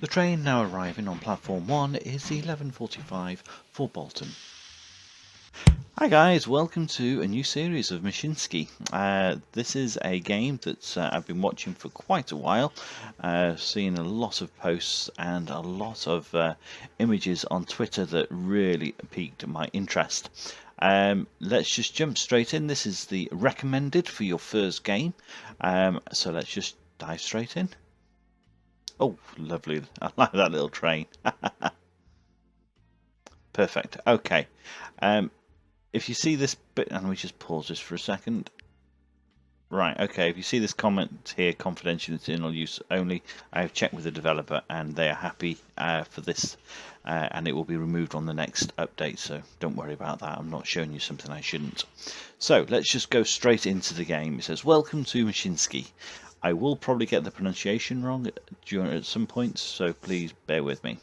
The train now arriving on platform 1 is 11:45 for Bolton. Hi guys, welcome to a new series of Mashinsky. This is a game that I've been watching for quite a while, seeing a lot of posts and a lot of images on Twitter that really piqued my interest. Let's just jump straight in. This is the recommended for your first game, so let's just dive straight in. Oh, lovely. I like that little train. Perfect. Okay. If you see this bit, and we just pause this for a second. Right, okay, if you see this comment here, confidential internal use only, I have checked with the developer and they are happy for this, and it will be removed on the next update, so don't worry about that. I'm not showing you something I shouldn't. So let's just go straight into the game. It says, welcome to Mashinsky. I will probably get the pronunciation wrong at some points, so please bear with me.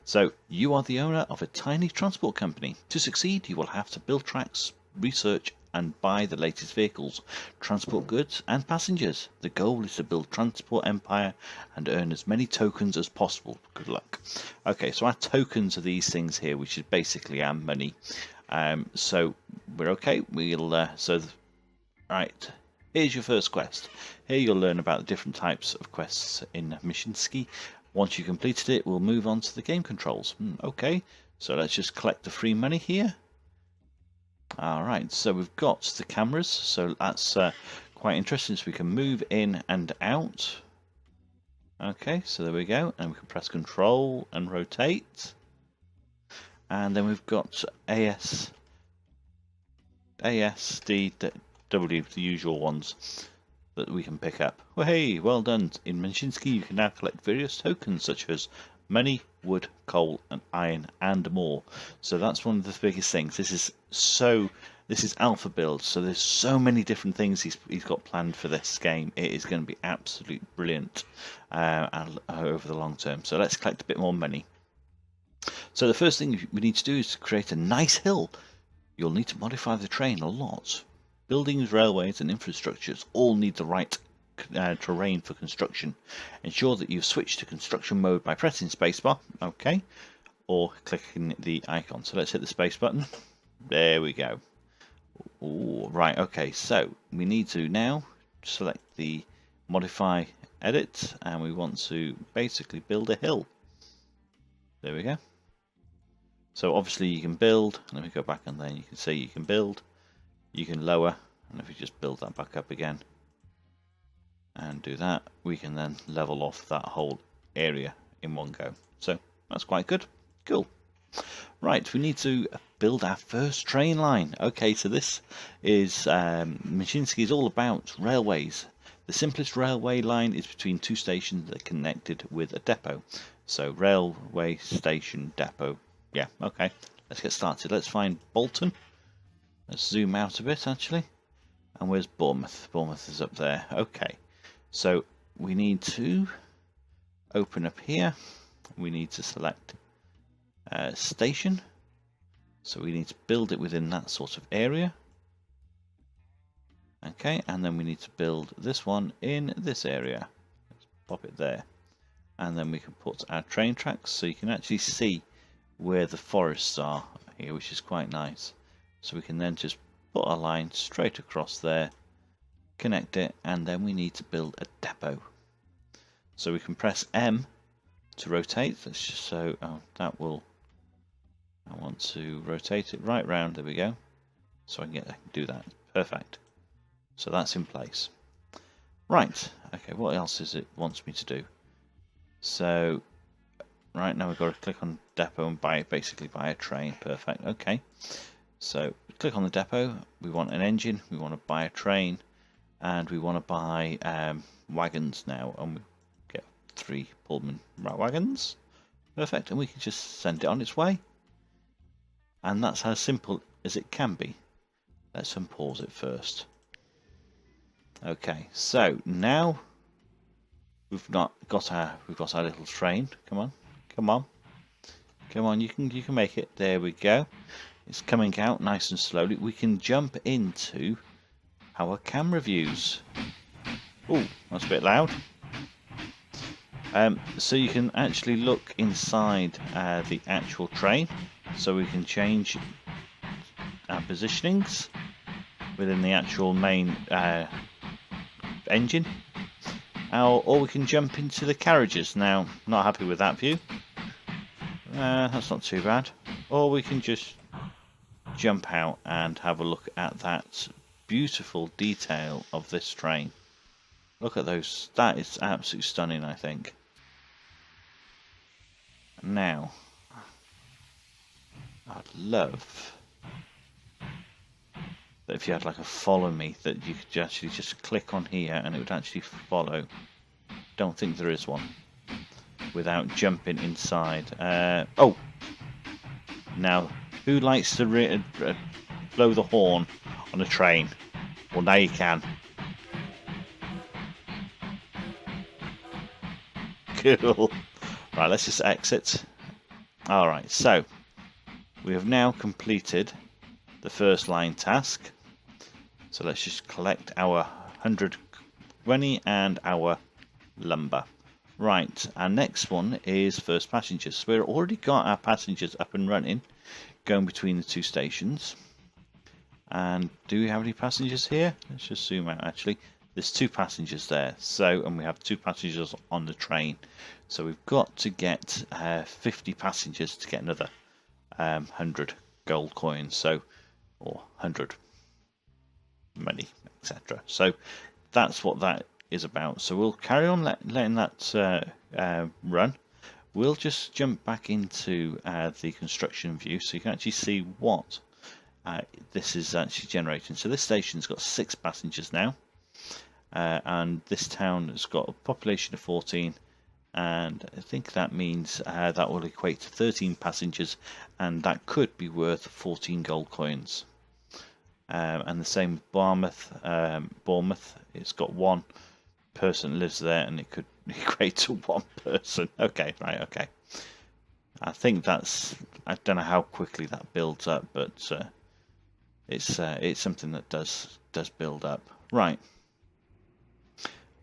So, you are the owner of a tiny transport company. To succeed, you will have to build tracks, research and buy the latest vehicles, transport goods and passengers. The goal is to build transport empire and earn as many tokens as possible. Good luck. Okay, so our tokens are these things here, which is basically our money. So we're okay. Right. Here's your first quest. Here you'll learn about the different types of quests in Mashinsky. Once you've completed it, we'll move on to the game controls. Okay, so let's just collect the free money here. Alright, so we've got the cameras, so that's quite interesting, so we can move in and out. Okay, so there we go, and we can press control and rotate. And then we've got ASD, W, the usual ones that we can pick up. Well, hey, well done. In Mashinsky, you can now collect various tokens such as money, wood, coal, and iron, and more. So that's one of the biggest things. This is alpha build, so there's so many different things he's got planned for this game. It is going to be absolutely brilliant over the long term. So let's collect a bit more money. So the first thing we need to do is to create a nice hill. You'll need to modify the train a lot. Buildings, railways and infrastructures all need the right terrain for construction. Ensure that you've switched to construction mode by pressing spacebar, okay, or clicking the icon. So let's hit the space button. There we go. Ooh, right, okay, so we need to now select the modify edit and we want to basically build a hill. There we go. So obviously you can build, let me go back and then you can see you can build. You can lower, and if we just build that back up again and do that, we can then level off that whole area in one go. So that's quite good. Cool. Right, we need to build our first train line. Okay, so this is Mashinsky is all about railways. The simplest railway line is between two stations that are connected with a depot. So railway station depot. Yeah, okay. Let's get started. Let's find Bolton. Let's zoom out a bit actually. And where's Bournemouth? Bournemouth is up there. Okay. So we need to open up here. We need to select station. So we need to build it within that sort of area. Okay, and then we need to build this one in this area. Let's pop it there. And then we can put our train tracks so you can actually see where the forests are here, which is quite nice. So we can then just put our line straight across there, connect it, and then we need to build a depot. So we can press M to rotate. Let's just I want to rotate it right round. There we go. So I can do that. Perfect. So that's in place. Right. Okay. What else is it wants me to do? So right now we've got to click on depot and basically buy a train. Perfect. Okay. So click on the depot, we want an engine, we want to buy a train, and we want to buy wagons now, and we get 3 Pullman wagons. Perfect, and we can just send it on its way. And that's how simple as it can be. Let's unpause it first. Okay, so now we've got our little train. Come on, come on, come on! You can make it. There we go. It's coming out nice and slowly. We can jump into our camera views. Oh, that's a bit loud. So you can actually look inside the actual train, so we can change our positionings within the actual main engine, or we can jump into the carriages. Now, not happy with that view. That's not too bad. Or we can just jump out and have a look at that beautiful detail of this train. Look at those. That is absolutely stunning, I think. Now, I'd love that if you had like a follow me, that you could actually just click on here and it would actually follow. Don't think there is one without jumping inside. Oh, now who likes to blow the horn on a train? Well, now you can. Cool. Right, let's just exit. Alright, so we have now completed the first line task. So let's just collect our 100 money and our lumber. Right, our next one is first passengers. So we've already got our passengers up and running, going between the two stations. And do we have any passengers here? Let's just zoom out actually. There's 2 passengers there, so, and we have 2 passengers on the train. So we've got to get 50 passengers to get another 100 gold coins, so, or 100 money, etc. So that's what that is about. So we'll carry on letting that run. We'll just jump back into the construction view so you can actually see what this is actually generating. So this station's got 6 passengers now. And this town has got a population of 14, and I think that means that will equate to 13 passengers, and that could be worth 14 gold coins. And the same with Bournemouth, it's got 1 person lives there, and it could equate to 1 person. Okay, right, okay. I think that's, I don't know how quickly that builds up, but it's something that does build up. Right.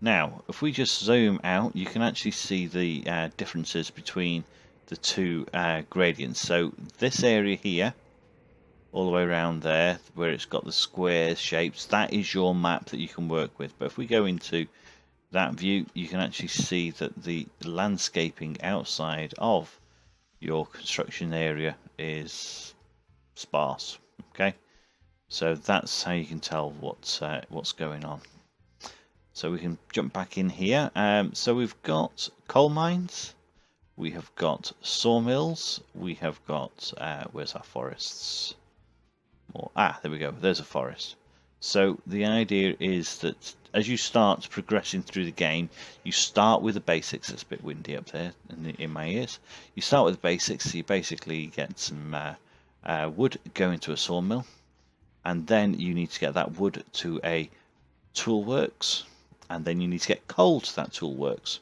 Now, if we just zoom out, you can actually see the differences between the 2 gradients. So this area here, all the way around there, where it's got the square shapes, that is your map that you can work with. But if we go into that view, you can actually see that the landscaping outside of your construction area is sparse. Okay, so that's how you can tell what's going on. So we can jump back in here. So we've got coal mines, we have got sawmills, we have got, where's our forests? There we go, there's a forest. So the idea is that as you start progressing through the game, you start with the basics. It's a bit windy up there in my ears. You start with the basics, so you basically get some wood, go into a sawmill, and then you need to get that wood to a toolworks, and then you need to get coal to that toolworks.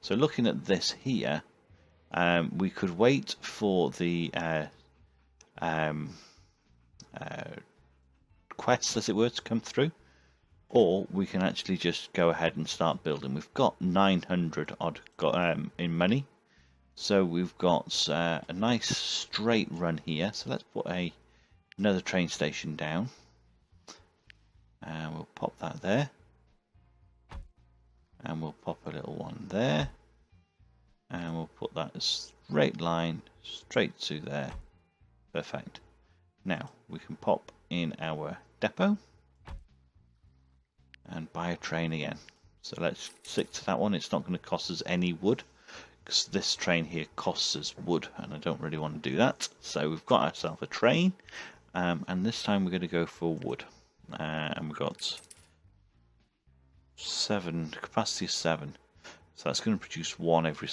So looking at this here, we could wait for the quest, as it were, to come through, or we can actually just go ahead and start building. We've got 900 odd in money, so we've got a nice straight run here. So let's put another train station down, and we'll pop that there. And we'll pop a little one there, and we'll put that straight line straight to there. Perfect. Now we can pop in our depot and buy a train again. So let's stick to that one. It's not going to cost us any wood, because this train here costs us wood, and I don't really want to do that. So we've got ourselves a train, and this time we're going to go for wood, and we've got 7, capacity of 7, so that's going to produce 1 every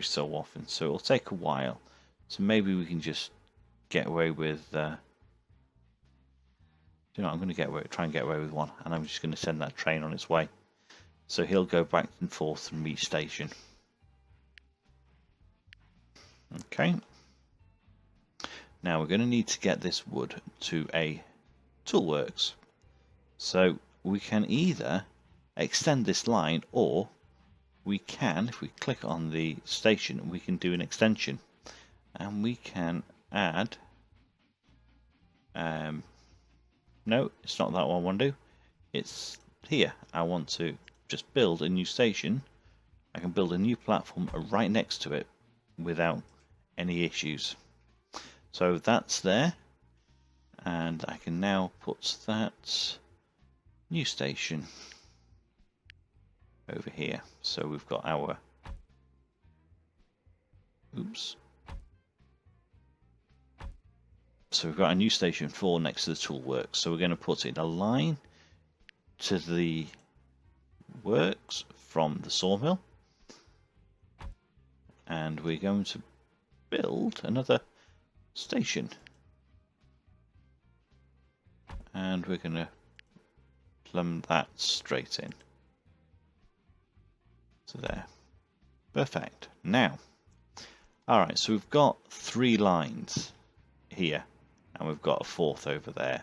so often, so it'll take a while. So maybe we can just get away with I'm going to try and get away with 1, and I'm just going to send that train on its way, so he'll go back and forth from each station. Okay, now we're going to need to get this wood to a toolworks, so we can either extend this line, or we can, if we click on the station, we can do an extension, and we can add, no, it's not that one I want to do, it's here. I want to just build a new station. I can build a new platform right next to it without any issues. So that's there, and I can now put that new station over here. So we've got our, oops. So we've got a new station 4 next to the tool works. So we're going to put in a line to the works from the sawmill, and we're going to build another station, and we're going to plumb that straight in. So there, perfect. Now, all right, so we've got 3 lines here, and we've got a 4th over there.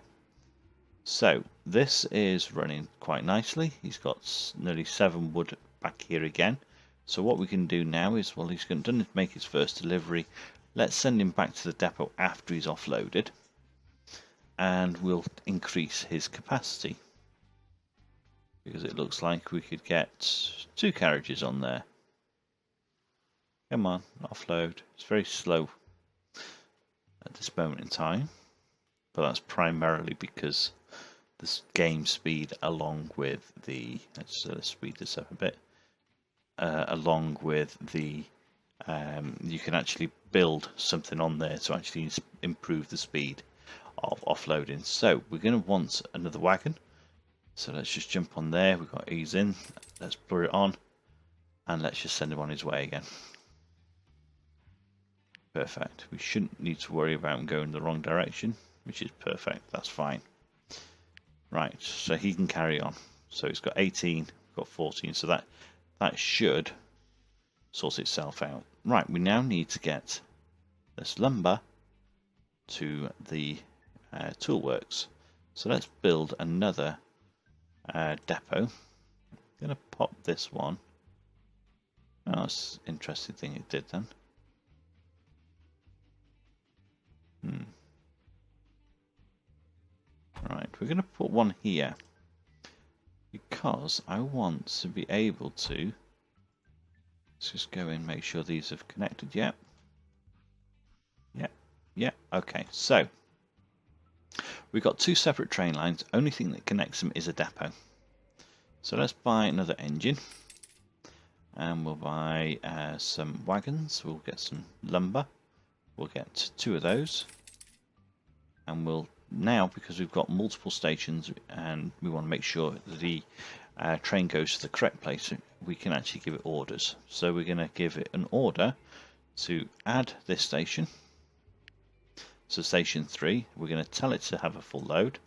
So this is running quite nicely. He's got nearly 7 wood back here again. So what we can do now is, well, he's done to make his first delivery. Let's send him back to the depot after he's offloaded, and we'll increase his capacity, because it looks like we could get 2 carriages on there. Come on, offload. It's very slow at this moment in time, but that's primarily because the game speed, along with the, let's speed this up a bit, along with the you can actually build something on there to actually improve the speed of offloading. So we're going to want another wagon, so let's just jump on there. We've got ease in, let's blur it on, and let's just send him on his way again. Perfect. We shouldn't need to worry about him going the wrong direction, which is perfect. That's fine. Right, so he can carry on. So he's got 18, we've got 14, so that should sort itself out. Right, we now need to get this lumber to the toolworks. So let's build another depot. I'm going to pop this one. Oh, that's an interesting thing it did then. Right, we're going to put one here because I want to be able to, let's just go in, make sure these have connected. Yep. Okay, so we've got 2 separate train lines. Only thing that connects them is a depot. So let's buy another engine, and we'll buy some wagons. We'll get some lumber. We'll get 2 of those, and we'll now, because we've got multiple stations and we want to make sure that the train goes to the correct place, we can actually give it orders. So we're going to give it an order to add this station. So station 3, we're going to tell it to have a full load.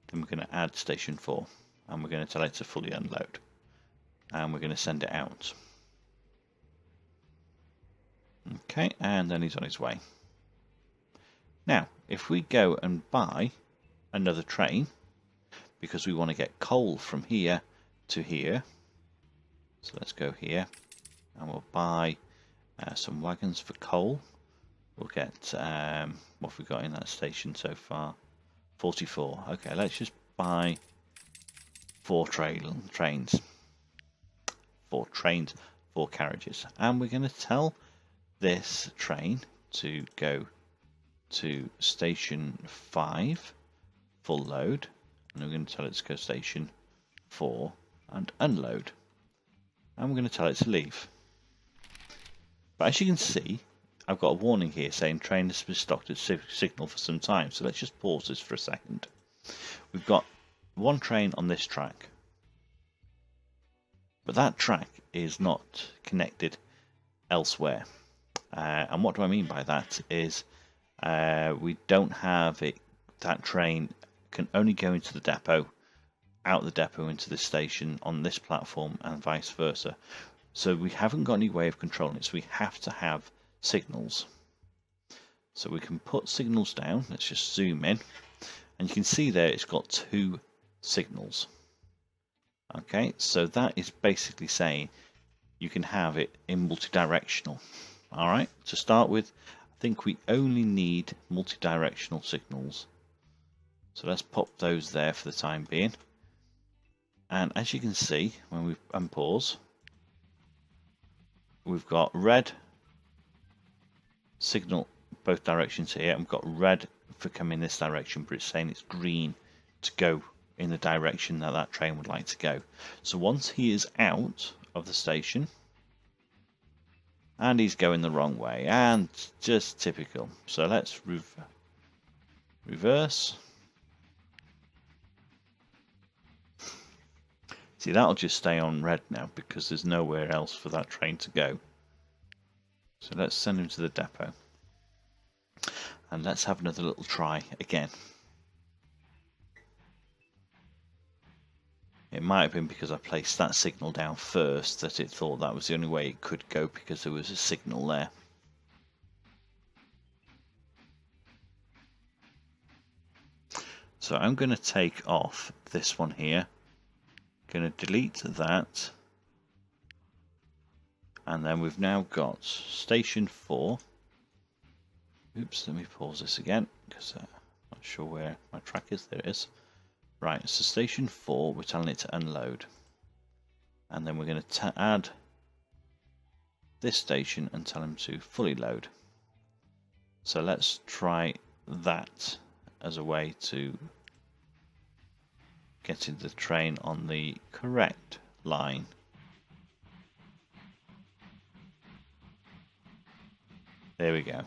Then we're going to add station 4, and we're going to tell it to fully unload, and we're going to send it out. Okay, and then he's on his way. Now, if we go and buy another train, because we want to get coal from here to here, so let's go here, and we'll buy some wagons for coal. We'll get, what have we got in that station so far? 44. Okay, let's just buy 4 trains. 4 trains, 4 carriages. And we're going to tell this train to go to station 5, full load, and we're going to tell it to go station 4 and unload, and we're going to tell it to leave. But as you can see, I've got a warning here saying train has been stopped at signal for some time, so let's just pause this for a second. We've got 1 train on this track, but that track is not connected elsewhere. And what do I mean by that is we don't have it. That train can only go into the depot, out the depot into the station on this platform, and vice versa. So we haven't got any way of controlling it, so we have to have signals. So we can put signals down. Let's just zoom in, and you can see there it's got 2 signals. Okay, so that is basically saying you can have it in multi-directional. Alright, to start with, I think we only need multi-directional signals. So let's pop those there for the time being. And as you can see, when we unpause, we've got red signal both directions here, and we've got red for coming this direction, but it's saying it's green to go in the direction that that train would like to go. So once he is out of the station, and he's going the wrong way, and just typical. So let's reverse. See, that'll just stay on red now because there's nowhere else for that train to go. So let's send him to the depot. And let's have another little try again. It might have been because I placed that signal down first that it thought that was the only way it could go because there was a signal there. So I'm going to take off this one here. Going to delete that. And then we've now got station 4. Oops, let me pause this again because I'm not sure where my track is. There it is. Right, so station 4, we're telling it to unload. And then we're going to add this station and tell him to fully load. So let's try that as a way to get the train on the correct line. There we go.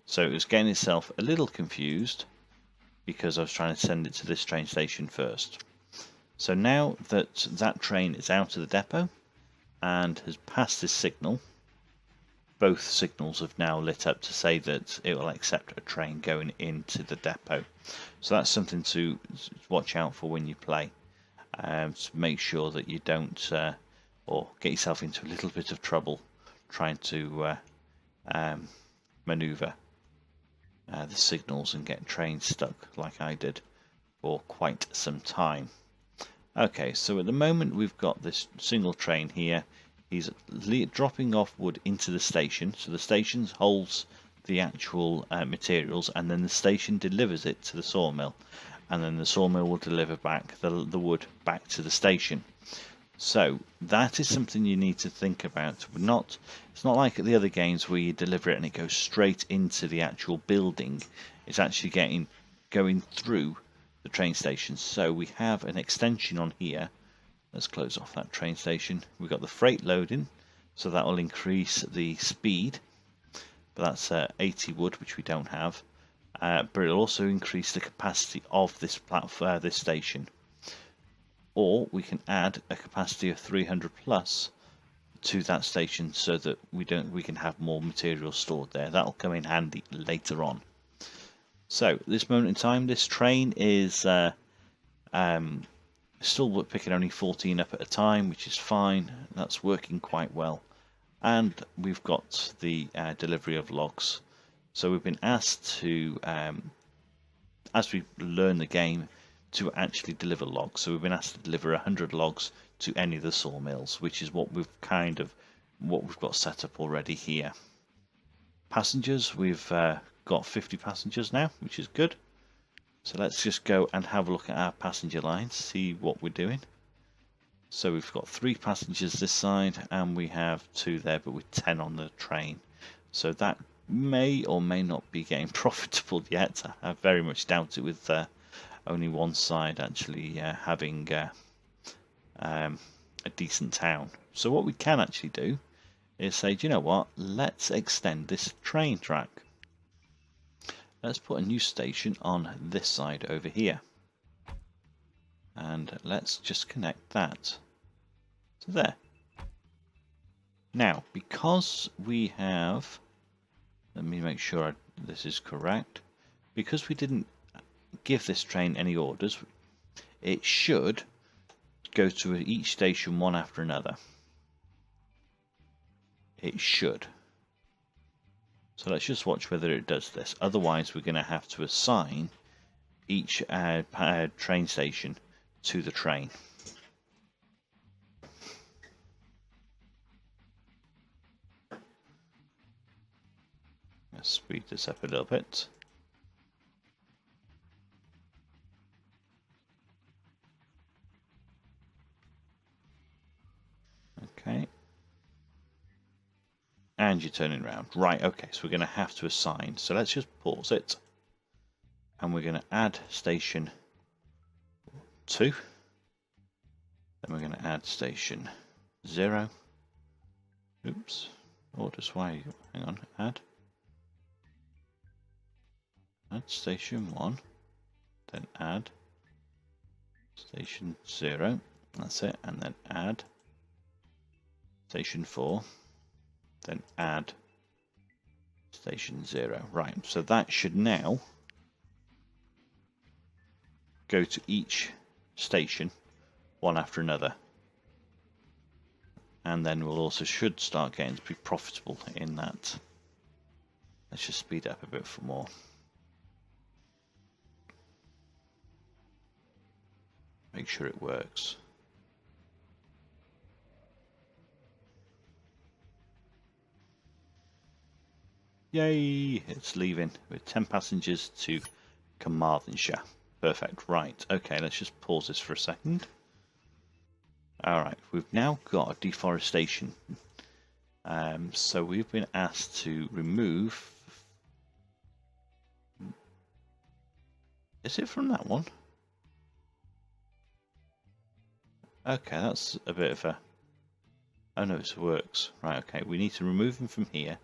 So it was getting itself a little confused because I was trying to send it to this train station first. So now that that train is out of the depot and has passed this signal, both signals have now lit up to say that it will accept a train going into the depot. So that's something to watch out for when you play, to make sure that you don't or get yourself into a little bit of trouble trying to maneuver the signals and get trains stuck like I did for quite some time. Okay, so at the moment we've got this single train here. He's dropping off wood into the station, so the station holds the actual materials, and then the station delivers it to the sawmill, and then the sawmill will deliver back the wood back to the station. So that is something you need to think about. It's not like the other games where you deliver it and it goes straight into the actual building. It's actually going through the train station. So we have an extension on here. Let's close off that train station. We've got the freight loading, so that will increase the speed. But that's 80 wood, which we don't have. But it'll also increase the capacity of this platform, this station. Or we can add a capacity of 300 plus to that station so that we can have more material stored there. That'll come in handy later on. So at this moment in time, this train is still picking only 14 up at a time, which is fine. That's working quite well. And we've got the delivery of logs. So we've been asked to, as we learn the game, to actually deliver logs. So we've been asked to deliver 100 logs to any of the sawmills, which is what we've got set up already here. Passengers, we've got 50 passengers now, which is good. So let's just go and have a look at our passenger lines, see what we're doing. So we've got 3 passengers this side, and we have 2 there, but with 10 on the train. So that may or may not be getting profitable yet. I very much doubt it with only one side actually having a decent town. So what we can actually do is say, do you know what, let's extend this train track. Let's put a new station on this side over here, and let's just connect that to there. Now, because we have, let me make sure this is correct, because we didn't give this train any orders, it should go to each station one after another. It should. So let's just watch whether it does this. Otherwise, we're going to have to assign each train station to the train. Let's speed this up a little bit. Okay. And you're turning around. Right, okay, so we're going to have to assign. So let's just pause it. And we're going to add station 2. Then we're going to add station 0. Oops. Oh, just why? Hang on. Add station 1. Then add station 0. That's it. And then add station 4. Then add station 0. Right, so that should now go to each station one after another. And then we'll also should start getting to be profitable in that. Let's just speed up a bit for more. Make sure it works. Yay! It's leaving with 10 passengers to Carmarthenshire. Perfect. Right. Okay, let's just pause this for a second. Alright, we've now got a deforestation. So we've been asked to remove... Is it from that one? Okay, that's a bit of a... Oh no, it works. Right, okay, we need to remove them from here,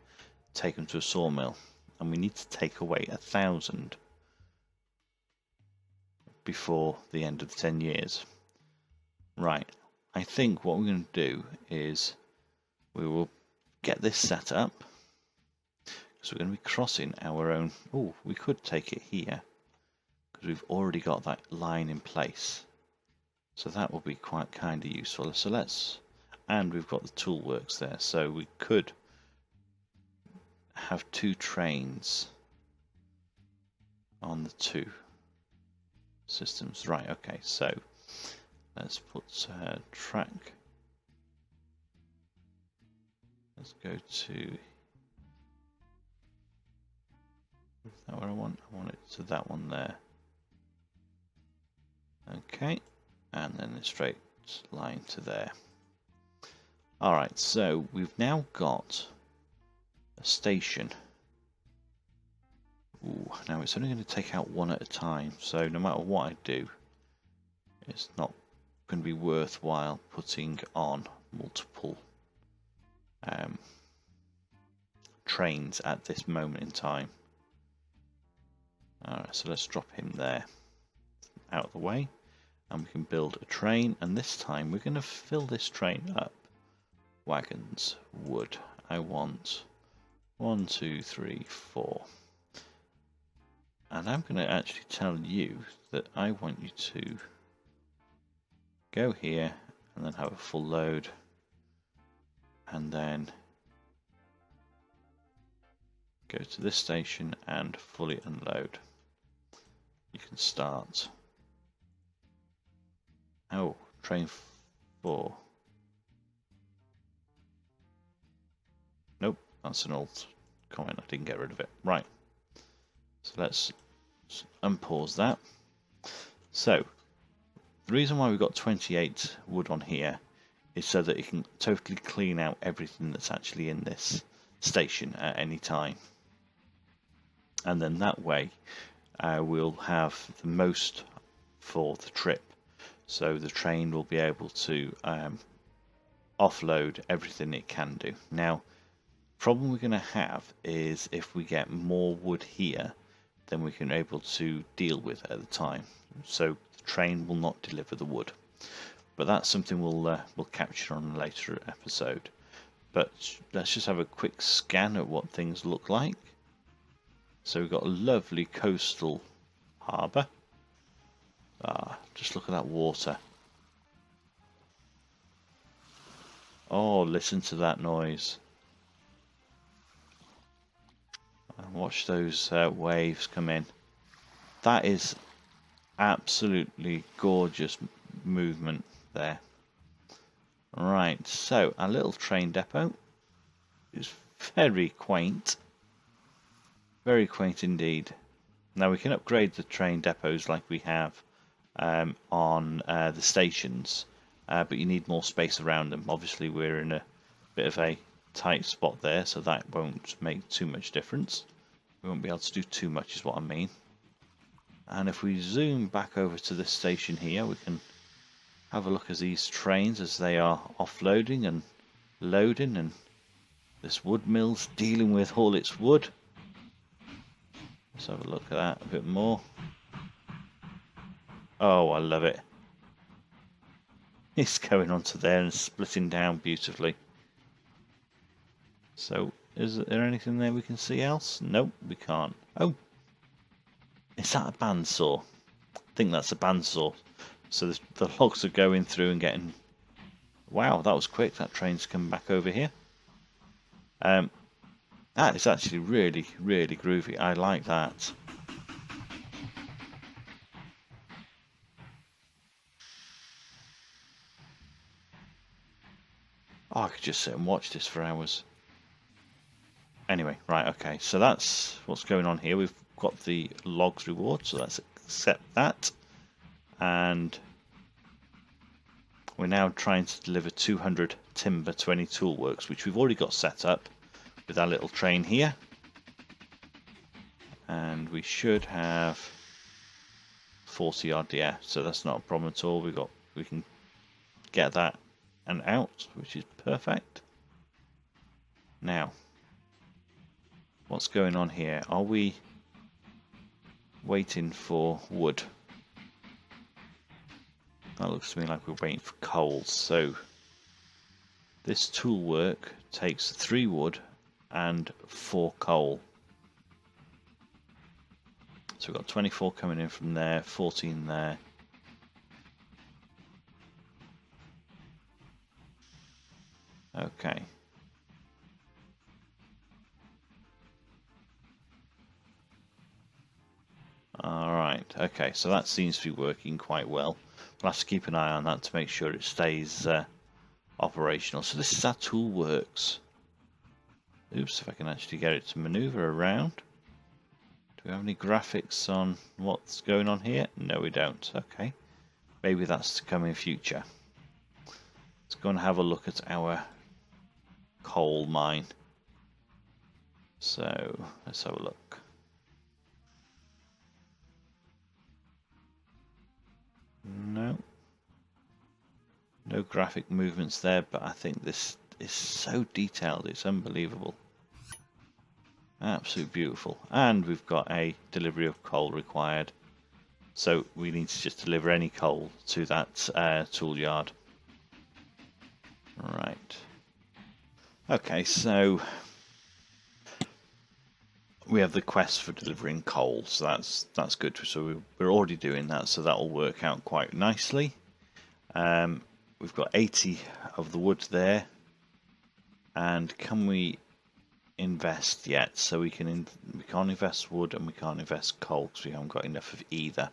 take them to a sawmill, and we need to take away 1,000 before the end of the 10 years. Right, I think what we're going to do is we will get this set up, because we're going to be crossing our own... Oh, we could take it here, because we've already got that line in place. So that will be quite kind of useful. So let's... And we've got the tool works there, so we could have 2 trains on the 2 systems. Right, okay, so let's put track. Let's go to... Is that where I want? I want it to that one there. Okay, and then a straight line to there. Alright, so we've now got a station. Ooh, now it's only going to take out one at a time, so no matter what I do, it's not going to be worthwhile putting on multiple trains at this moment in time. Alright, so let's drop him there out of the way, and we can build a train, and this time we're going to fill this train up. Wagons, wood. I want 1, 2, 3, 4. And I'm going to actually tell you that I want you to go here and then have a full load, and then go to this station and fully unload. You can start. Oh, train 4. Nope, that's an old comment. I didn't get rid of it. Right. So let's unpause that. So the reason why we've got 28 wood on here is so that it can totally clean out everything that's actually in this station at any time. And then that way we'll have the most for the trip. So the train will be able to offload everything it can do. Now, the problem we're going to have is if we get more wood here than we can able to deal with at the time. So the train will not deliver the wood. But that's something we'll capture on a later episode. But let's just have a quick scan at what things look like. So we've got a lovely coastal harbour. Just look at that water. Oh, listen to that noise. And watch those waves come in. That is absolutely gorgeous movement there. Right, so our little train depot is very quaint. Very quaint indeed. Now we can upgrade the train depots like we have on the stations, but you need more space around them. Obviously we're in a bit of a tight spot there, so that won't make too much difference. We won't be able to do too much is what I mean. And if we zoom back over to this station here, we can have a look at these trains as they are offloading and loading, and this wood mill's dealing with all its wood. Let's have a look at that a bit more. Oh, I love it. It's going onto there and splitting down beautifully. So, is there anything there we can see else? Nope, we can't. Oh, is that a bandsaw? I think that's a bandsaw. So the logs are going through and getting... Wow, that was quick. That train's come back over here. That is actually really, really groovy. I like that. Oh, I could just sit and watch this for hours. Anyway, right, okay. So that's what's going on here. We've got the logs reward, so let's accept that. And we're now trying to deliver 200 timber to any toolworks, which we've already got set up with our little train here. And we should have 40 RDF, so that's not a problem at all. We can get that and out, which is perfect. Now, what's going on here? Are we waiting for wood? That looks to me like we're waiting for coals. So this tool work takes 3 wood and 4 coal. So we've got 24 coming in from there, 14 there. Okay. Alright, okay, so that seems to be working quite well. We'll have to keep an eye on that to make sure it stays operational. So this is our tool works. Oops, if I can actually get it to maneuver around. Do we have any graphics on what's going on here? No, we don't. Okay. Maybe that's to come in future. Let's go and have a look at our coal mine. So, let's have a look. No. No graphic movements there, but I think this is so detailed, it's unbelievable. Absolutely beautiful. And we've got a delivery of coal required. So we need to just deliver any coal to that tool yard. Right. Okay, so we have the quest for delivering coal, so that's good. So we're already doing that, so that will work out quite nicely. We've got 80 of the wood there, and can we invest yet? So we can't invest wood and we can't invest coal because we haven't got enough of either.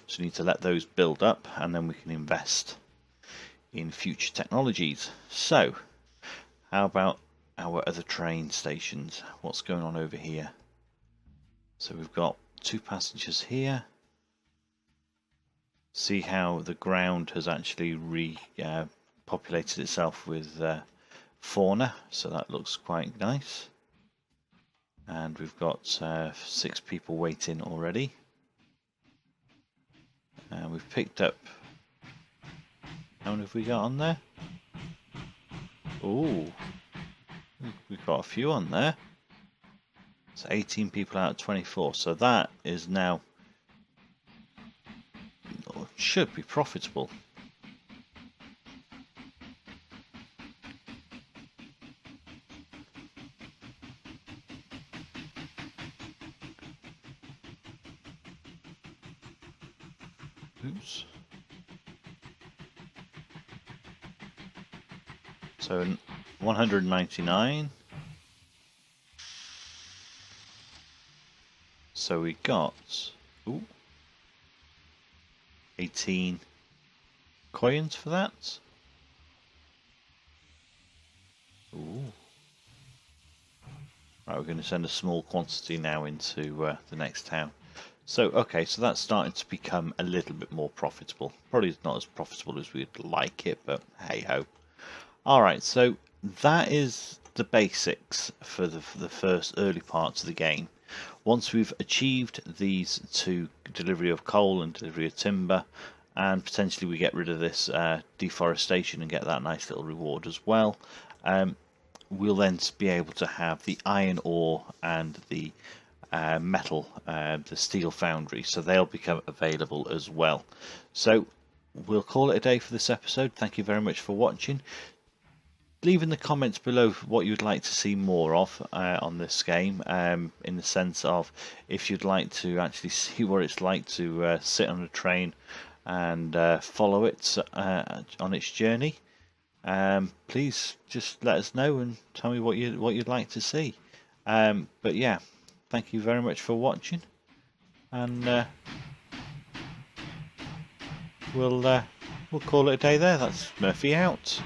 So we need to let those build up, and then we can invest in future technologies. So how about our other train stations? What's going on over here? So we've got 2 passengers here. See how the ground has actually repopulated itself with fauna, so that looks quite nice. And we've got 6 people waiting already. And we've picked up... How many have we got on there? Ooh, we've got a few on there. It's 18 people out of 24, so that is now... should be profitable. Oops. So 199. So we got 18 coins for that. Ooh. Right, we're going to send a small quantity now into the next town. So, okay, so that's starting to become a little bit more profitable. Probably not as profitable as we'd like it, but hey-ho. Alright, so that is the basics for the first early parts of the game. Once we've achieved these two, delivery of coal and delivery of timber, and potentially we get rid of this deforestation and get that nice little reward as well, we'll then be able to have the iron ore and the metal, the steel foundry, so they'll become available as well. So we'll call it a day for this episode. Thank you very much for watching. Leave in the comments below what you'd like to see more of on this game, in the sense of if you'd like to actually see what it's like to sit on a train and follow it on its journey. Please just let us know and tell me what you'd like to see. But yeah, thank you very much for watching, and we'll call it a day there. That's Murphy out.